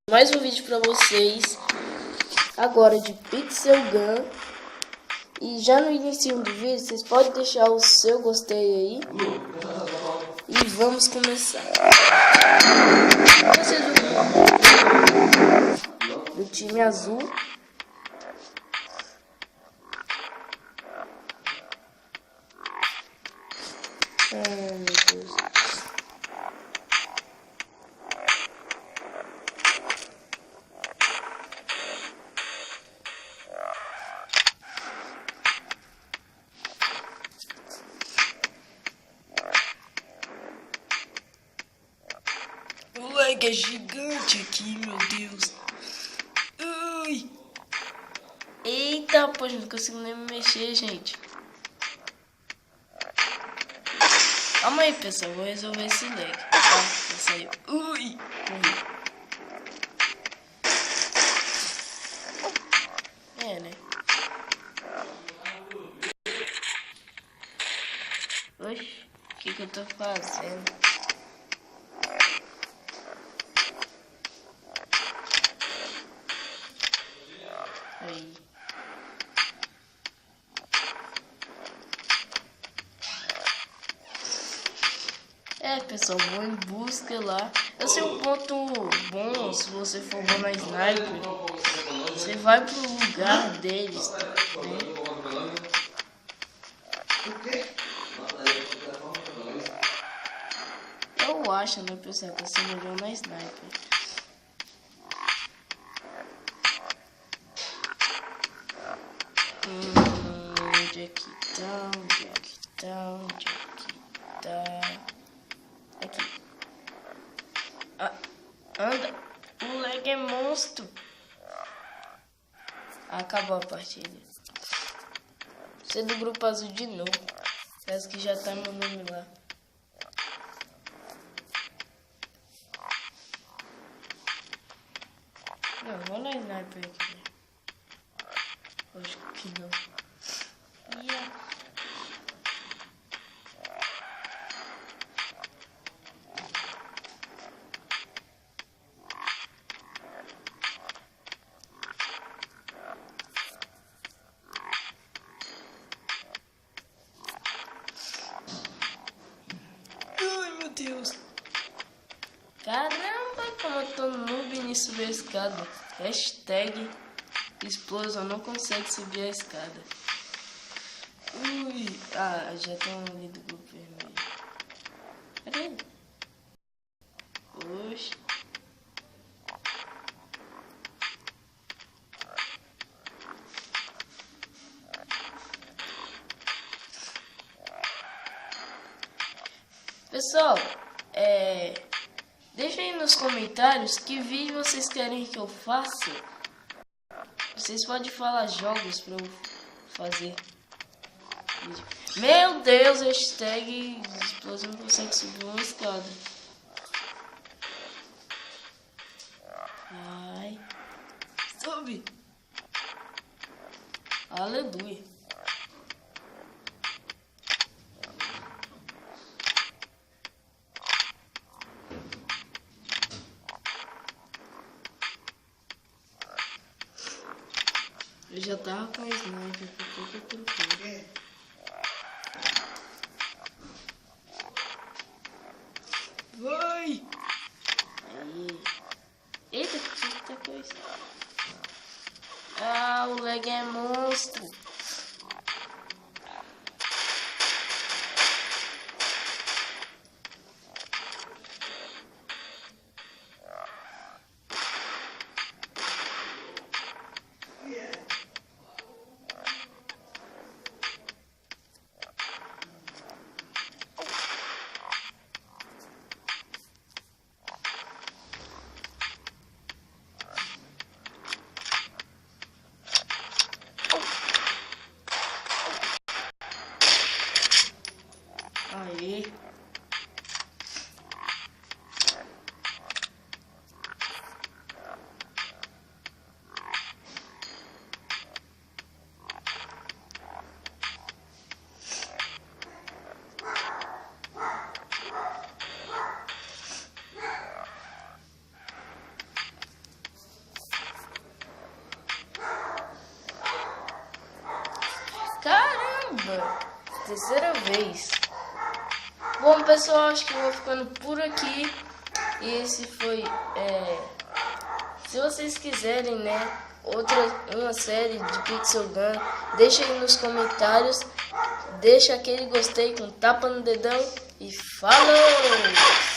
Mais um vídeo para vocês agora de Pixel Gun. E já no início do vídeo vocês podem deixar o seu gostei aí. E vamos começar. Vocês do time azul. Ai, meu Deus. O lag é gigante aqui, meu Deus. Ui. Eita, poxa, não consigo nem me mexer, gente. Calma aí, pessoal, vou resolver esse lag. Já saiu. Ui, morri. É, né? Oxe, o que eu tô fazendo? Aí. É, pessoal, vou em busca lá. Eu sei um ponto bom, se você for bom na sniper, você vai pro lugar deles, né? Eu acho, né, pessoal, que eu sou melhor na sniper. Onde é que tá? Onde é que tá? Onde é que tá? Aqui. Ah, anda. O lag é monstro. Acabou a partida. Você é do grupo azul de novo. Parece que já tá meu nome lá. Não, vou na sniper aqui. Acho que não. Yeah. Ai, meu Deus. Caramba, como eu tô noob nisso da escada. Hashtag explosão, não consegue subir a escada. Ui, ah, já tem ali do grupo vermelho. Cadê? Oxe. Pessoal, deixem aí nos comentários que vídeo vocês querem que eu faça. Vocês podem falar jogos pra eu fazer. Meu Deus, hashtag explosão não consegue subir uma escada. Ai. Sobe. Aleluia. Eu já tava com a sniper, por que eu troquei? Vai! Aí. Eita, que tá coisa. Ah, o lag é monstro. raiva. Terceira vez. Bom, pessoal, acho que eu vou ficando por aqui. E esse foi... Se vocês quiserem, né, uma série de Pixel Gun, deixa aí nos comentários. Deixa aquele gostei com tapa no dedão. E falou!